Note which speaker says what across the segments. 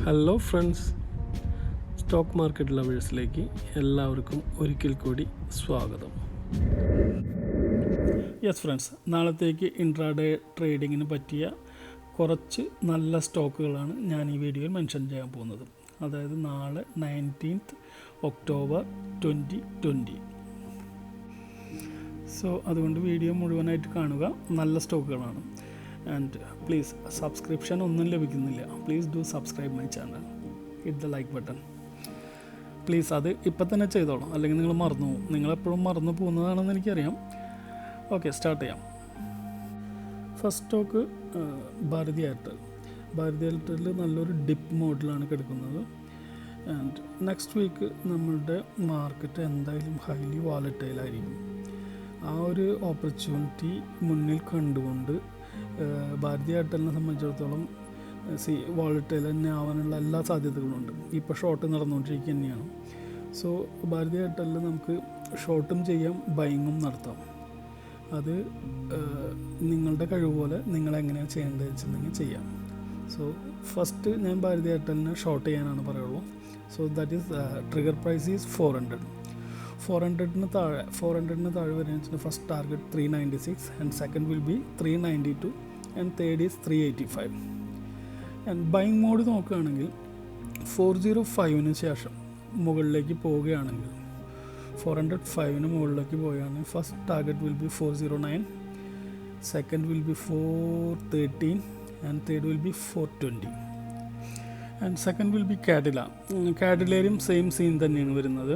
Speaker 1: Hello friends, stock market ലവേഴ്സിലേക്ക് എല്ലാവർക്കും ഒരിക്കൽ കൂടി സ്വാഗതം. യെസ് ഫ്രണ്ട്സ്, നാളത്തേക്ക് ഇൻട്രാഡേ ട്രേഡിങ്ങിന് പറ്റിയ കുറച്ച് നല്ല സ്റ്റോക്കുകളാണ് ഞാൻ ഈ വീഡിയോയിൽ മെൻഷൻ ചെയ്യാൻ പോകുന്നത്. അതായത് നാളെ 19th ഒക്ടോബർ 2020. സോ അതുകൊണ്ട് വീഡിയോ മുഴുവനായിട്ട് കാണുക. നല്ല സ്റ്റോക്കുകളാണ്. ആൻഡ് പ്ലീസ്, സബ്സ്ക്രിപ്ഷൻ ഒന്നും ലഭിക്കുന്നില്ല. Please do subscribe my channel, hit the like button please. അത് ഇപ്പം തന്നെ ചെയ്തോളാം, അല്ലെങ്കിൽ നിങ്ങൾ മറന്നു പോകും. നിങ്ങളെപ്പോഴും മറന്നു പോകുന്നതാണെന്ന് എനിക്കറിയാം. ഓക്കെ, സ്റ്റാർട്ട് ചെയ്യാം. First stock Bharti Airtel. ഭാരതി എയർടെല്ലിൽ നല്ലൊരു ഡിപ്പ് മോഡിലാണ് കിടക്കുന്നത്. ആൻഡ് നെക്സ്റ്റ് വീക്ക് നമ്മളുടെ മാർക്കറ്റ് എന്തായാലും ഹൈലി വോളറ്റൈലായിരിക്കും. ആ ഒരു ഓപ്പർച്യൂണിറ്റി മുന്നിൽ കണ്ടുകൊണ്ട് ഭാരതി എയർടെലിനെ സംബന്ധിച്ചിടത്തോളം വോളറ്റൈൽ തന്നെ ആവാനുള്ള എല്ലാ സാധ്യതകളുമുണ്ട്. ഇപ്പോൾ ഷോർട്ട് നടന്നുകൊണ്ടിരിക്കുക തന്നെയാണ്. സോ ഭാരതി എയർടെലിൽ നമുക്ക് ഷോർട്ടും ചെയ്യാം, ബൈങ്ങും നടത്താം. അത് നിങ്ങളുടെ കഴിവ് പോലെ നിങ്ങൾ എങ്ങനെയാണ് ചെയ്യേണ്ടത് വെച്ചിട്ടുണ്ടെങ്കിൽ ചെയ്യാം. സോ ഫസ്റ്റ് ഞാൻ ഭാരതി എയർടെലിനെ ഷോർട്ട് ചെയ്യാനാണ് പറയുള്ളൂ. So that is trigger price is 400. 400-ന് താഴെ വരുന്ന first target 396 and second will be 392 and third is 385. And buying mode നോക്കുകയാണെങ്കിൽ 405-ന് ശേഷം മുകളിലേക്ക് പോവുകയാണെങ്കിൽ 405-ന് മുകളിലേക്ക് പോവുകയാണെങ്കിൽ first target will be 409, second will be 413 and third will be 420. And second will be കാഡിലയിലും സെയിം സീൻ തന്നെയാണ് വരുന്നത്.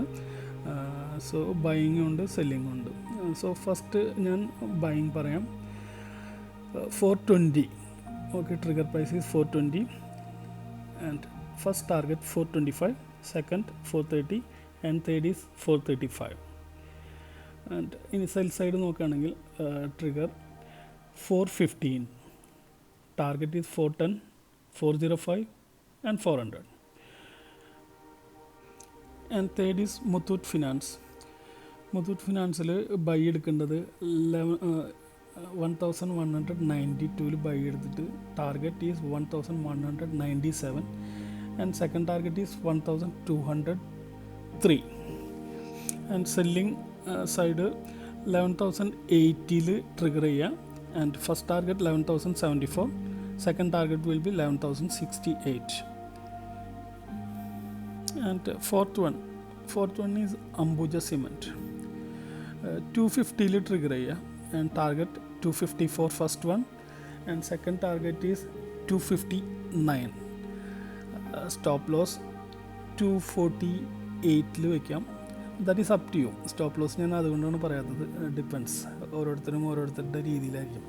Speaker 1: സോ ബൈയിങ് ഉണ്ട്, സെല്ലിംഗ് ഉണ്ട്. സോ ഫസ്റ്റ് ഞാൻ ബൈയിങ് പറയാം. 420. Okay, trigger price is 420 and first target 425, second 430 and third is 435. And ഇനി sell side നോക്കുകയാണെങ്കിൽ trigger 415, target is 410, 405 and 400. And third is Muthoot Finance. Muthoot ഫിനാൻസിൽ ബൈ എടുക്കേണ്ടത് 1192 ബൈ എടുത്തിട്ട് target is 1197 and second target is 1203. And selling side 11,080 trigger ചെയ്യുക. And first target 11,074, second target will be 11,068. And fourth one is Ambuja cement. 250 trigger ചെയ്യുക. And target 254 first one and second target is 259. Stop loss 248 വയ്ക്കാം. That is up to you. Stop loss ഞാൻ അതുകൊണ്ടാണ് പറയാത്തത്. Depends, ഓരോരുത്തരുടെ രീതിയിലായിരിക്കും.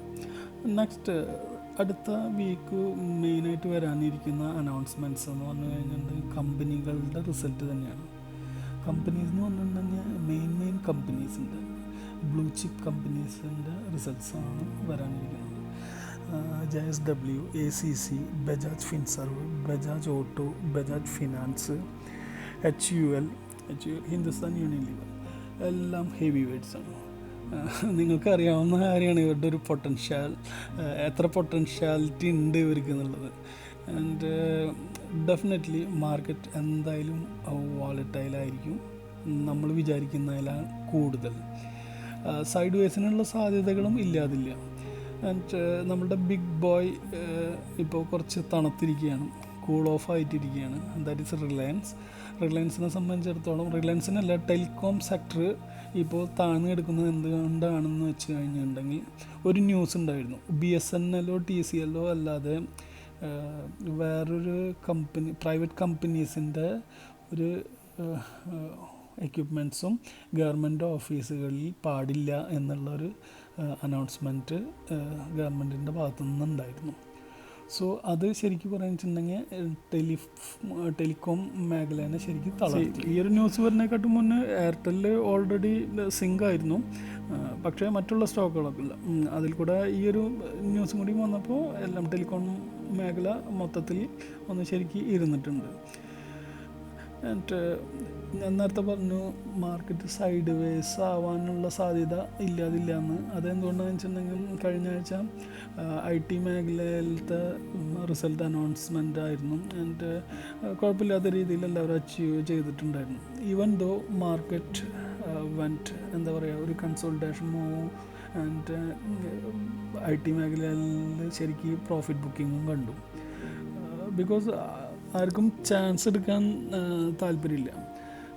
Speaker 1: Next, അടുത്ത week മെയിനായിട്ട് വരാനിരിക്കുന്ന അനൗൺസ്മെൻറ്റ്സ് എന്ന് പറഞ്ഞു കഴിഞ്ഞിട്ടുണ്ടെങ്കിൽ കമ്പനികളുടെ റിസൾട്ട് തന്നെയാണ്. കമ്പനീസ് എന്ന് പറഞ്ഞിട്ടുണ്ടെങ്കിൽ മെയിൻ കമ്പനീസിൻ്റെ ബ്ലൂ ചിപ്പ് കമ്പനീസിൻ്റെ റിസൾട്ട്സാണ് വരാനിരിക്കുന്നത്. JSW, ACC, Bajaj Finserv, Bajaj Auto, Bajaj Finance, HUL, Hindustan Unilever എല്ലാം ഹെവി വെയ്റ്റ്സാണ്. നിങ്ങൾക്കറിയാവുന്ന കാര്യമാണ് ഇവരുടെ ഒരു എത്ര പൊട്ടൻഷ്യാലിറ്റി ഉണ്ട് ഇവർക്ക് എന്നുള്ളത്. ആൻഡ് ഡെഫിനറ്റ്ലി മാർക്കറ്റ് എന്തായാലും വോളറ്റൈലായിരിക്കും. നമ്മൾ വിചാരിക്കുന്നതിലാണ് കൂടുതൽ. സൈഡ് വേസിനുള്ള സാധ്യതകളും ഇല്ലാതില്ല. ആൻഡ് നമ്മളുടെ ബിഗ് ബോയ് ഇപ്പോൾ കുറച്ച് തണുത്തിരിക്കുകയാണ്, കൂൾ ഓഫ് ആയിട്ടിരിക്കുകയാണ്. ദാറ്റ് ഈസ് റിലയൻസിനെ സംബന്ധിച്ചിടത്തോളം, റിലയൻസിനല്ല, ടെലികോം സെക്ടർ ഇപ്പോൾ താഴ്ന്നു കിടക്കുന്നത് എന്തുകൊണ്ടാണെന്ന് വെച്ച് കഴിഞ്ഞിട്ടുണ്ടെങ്കിൽ ഒരു ന്യൂസ് ഉണ്ടായിരുന്നു. BSNL TCL അല്ലാതെ വേറൊരു കമ്പനി, പ്രൈവറ്റ് കമ്പനീസിൻ്റെ ഒരു എക്യുപ്മെൻറ്റ്സും ഗവൺമെൻറ് ഓഫീസുകളിൽ പാടില്ല എന്നുള്ളൊരു അനൗൺസ്മെൻറ്റ് ഗവൺമെൻറ്റിൻ്റെ ഭാഗത്തു നിന്നുണ്ടായിരുന്നു. സോ അത് ശരിക്കും പറയുകയെന്നുവെച്ചിട്ടുണ്ടെങ്കിൽ ടെലികോം മേഖലേനെ ശരിക്കും തളർത്തി. ഈ ഒരു ന്യൂസ് വരുന്നതിനെക്കാട്ടും മുന്നേ എയർടെല്ലിൽ ഓൾറെഡി സിങ്ക് ആയിരുന്നു. പക്ഷേ മറ്റുള്ള സ്റ്റോക്കുകളൊക്കെ ഇല്ല. അതിൽ കൂടെ ഈ ഒരു ന്യൂസും കൂടി വന്നപ്പോൾ എല്ലാം ടെലികോം മേഖല മൊത്തത്തിൽ ഒന്ന് ശരിക്കും ഇരുന്നിട്ടുണ്ട്. ആൻഡ് ഞാൻ നേരത്തെ പറഞ്ഞു മാർക്കറ്റ് സൈഡ് വേസ് ആവാനുള്ള സാധ്യത ഇല്ലാതില്ല എന്ന്. അതെന്തുകൊണ്ടാണെന്ന് വെച്ചിട്ടുണ്ടെങ്കിൽ കഴിഞ്ഞ ആഴ്ച IT മേഖലയിലത്തെ റിസൾട്ട് അനൗൺസ്മെൻ്റ് ആയിരുന്നു. ആൻഡ് കുഴപ്പമില്ലാത്ത രീതിയിൽ എല്ലാവരും അച്ചീവ് ചെയ്തിട്ടുണ്ടായിരുന്നു. ഈവൻ ദോ മാർക്കറ്റ് വെൻറ്റ് എന്താ പറയുക ഒരു കൺസോൾട്ടേഷൻ മൂവ്. ആൻഡ് IT മേഖലയിൽ ശരിക്കും പ്രോഫിറ്റ് ബുക്കിങ്ങും കണ്ടു. ബിക്കോസ് ആർക്കും ചാൻസ് എടുക്കാൻ താല്പര്യമില്ല.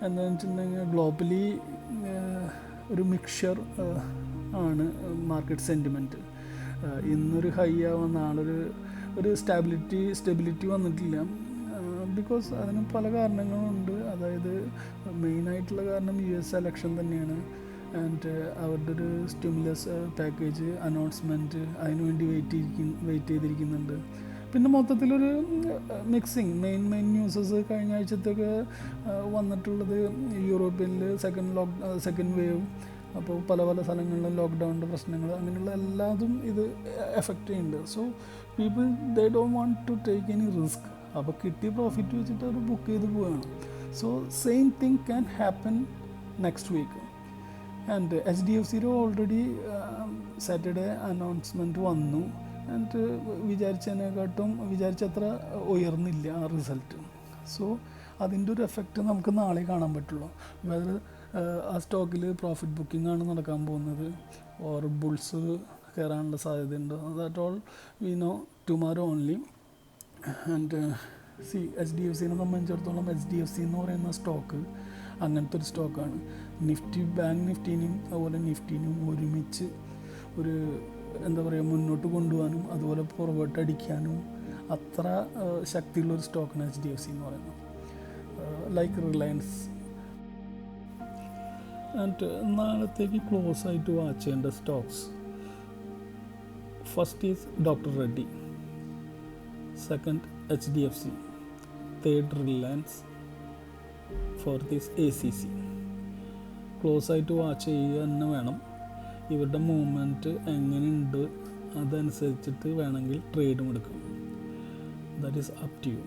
Speaker 1: എന്താണെന്ന് വെച്ചിട്ടുണ്ടെങ്കിൽ ഗ്ലോബലി ഒരു മിക്സ്ചർ ആണ് മാർക്കറ്റ് സെൻറ്റിമെൻറ്റ്. ഇന്നൊരു ഹൈ ആവാൻ നാളൊരു സ്റ്റെബിലിറ്റി വന്നിട്ടില്ല. ബിക്കോസ് അതിന് പല കാരണങ്ങളുണ്ട്. അതായത് മെയിനായിട്ടുള്ള കാരണം US എലക്ഷൻ തന്നെയാണ്. ആൻഡ് അവരുടെ ഒരു സ്റ്റിമുലസ് പാക്കേജ് അനൗൺസ്മെൻറ്റ് അതിനുവേണ്ടി വെയിറ്റ് ചെയ്തിരിക്കുന്നുണ്ട്. പിന്നെ മൊത്തത്തിലൊരു മിക്സിങ് മെയിൻ ന്യൂസസ് കഴിഞ്ഞ ആഴ്ചത്തൊക്കെ വന്നിട്ടുള്ളത് യൂറോപ്യനിൽ സെക്കൻഡ് വേവ്. അപ്പോൾ പല സ്ഥലങ്ങളിലും ലോക്ക്ഡൗണിൻ്റെ പ്രശ്നങ്ങൾ അങ്ങനെയുള്ള എല്ലാതും ഇത് എഫക്റ്റ് ചെയ്യുന്നുണ്ട്. So people they don't want to take any risk. അപ്പോൾ കിട്ടിയ പ്രോഫിറ്റ് വെച്ചിട്ട് അവർ ബുക്ക് ചെയ്ത് പോവുകയാണ്. So same thing can happen next week. And HDFCയുടെ ഓൾറെഡി സാറ്റർഡേ അനൗൺസ്മെൻറ്റ് വന്നു. ആൻഡ് വിചാരിച്ചത്ര ഉയർന്നില്ല ആ റിസൾട്ട്. സോ അതിൻ്റെ ഒരു എഫക്റ്റ് നമുക്ക് നാളെ കാണാൻ പറ്റുള്ളൂ. വേറെ ആ സ്റ്റോക്കിൽ പ്രോഫിറ്റ് ബുക്കിംഗ് ആണ് നടക്കാൻ പോകുന്നത് ഓർ ബുൾസ് കയറാനുള്ള സാധ്യതയുണ്ട്. That all we know tomorrow only. And HDFCനെ സംബന്ധിച്ചിടത്തോളം HDFC എന്ന് പറയുന്ന സ്റ്റോക്ക് അങ്ങനത്തെ ഒരു സ്റ്റോക്കാണ്. ബാങ്ക് നിഫ്റ്റിനും അതുപോലെ നിഫ്റ്റിനും ഒരുമിച്ച് ഒരു എന്താ പറയുക മുന്നോട്ട് കൊണ്ടുപോകാനും അതുപോലെ പുറകോട്ട് അടിക്കാനും അത്ര ശക്തിയുള്ളൊരു സ്റ്റോക്കാണ് HDFC എന്ന് പറയുന്നത്. ലൈക്ക് റിലയൻസ്. ആൻഡ് നാളത്തേക്ക് ക്ലോസ് ആയിട്ട് വാച്ച് ചെയ്യേണ്ട stocks. First is doctor Reddy, second HDFC, third Reliance, fourth is ACC. Close ആയിട്ട് വാച്ച് ചെയ്യുക തന്നെ വേണം. ഇവരുടെ മൂവ്മെൻറ്റ് എങ്ങനെയുണ്ട് അതനുസരിച്ചിട്ട് വേണമെങ്കിൽ ട്രേഡും എടുക്കും. That is up to you.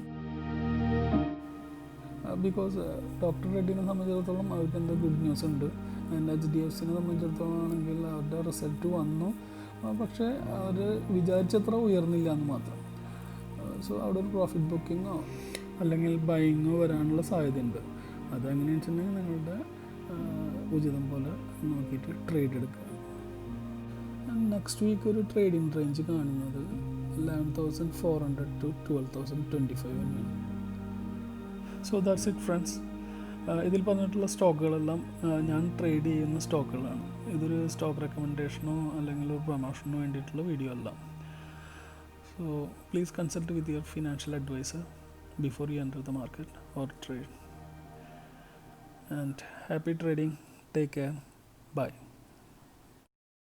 Speaker 1: Because doctor റെഡ്ഡിനെ സംബന്ധിച്ചിടത്തോളം അവർക്ക് എന്താ ഗുഡ് ന്യൂസ് ഉണ്ട്. ആൻഡ് HDFCനെ സംബന്ധിച്ചിടത്തോളം ആണെങ്കിൽ അവരുടെ റിസൾട്ട് വന്നു, പക്ഷേ അവർ വിചാരിച്ചത്ര ഉയർന്നില്ല എന്ന് മാത്രം. സോ അവിടെ ഒരു പ്രോഫിറ്റ് ബുക്കിങ്ങോ അല്ലെങ്കിൽ ബൈയിങ്ങോ വരാനുള്ള സാധ്യതയുണ്ട്. അതെങ്ങനെയാണെന്ന് വെച്ചിട്ടുണ്ടെങ്കിൽ നിങ്ങളുടെ ഉചിതം പോലെ നോക്കിയിട്ട് ട്രേഡ് എടുക്കുക. നെക്സ്റ്റ് വീക്ക് ഒരു ട്രേഡിംഗ് റേഞ്ച് കാണുന്നത് 11,400 to 12,025 തന്നെയാണ്. So that's it friends. ഇതിൽ പറഞ്ഞിട്ടുള്ള സ്റ്റോക്കുകളെല്ലാം ഞാൻ ട്രേഡ് ചെയ്യുന്ന സ്റ്റോക്കുകളാണ്. ഇതൊരു സ്റ്റോക്ക് റെക്കമെൻഡേഷനോ അല്ലെങ്കിൽ ഒരു പ്രൊമോഷനോ വേണ്ടിയിട്ടുള്ള വീഡിയോ അല്ല. So please consult with your financial advisor before you enter the market or trade. And happy trading. Take care. Bye.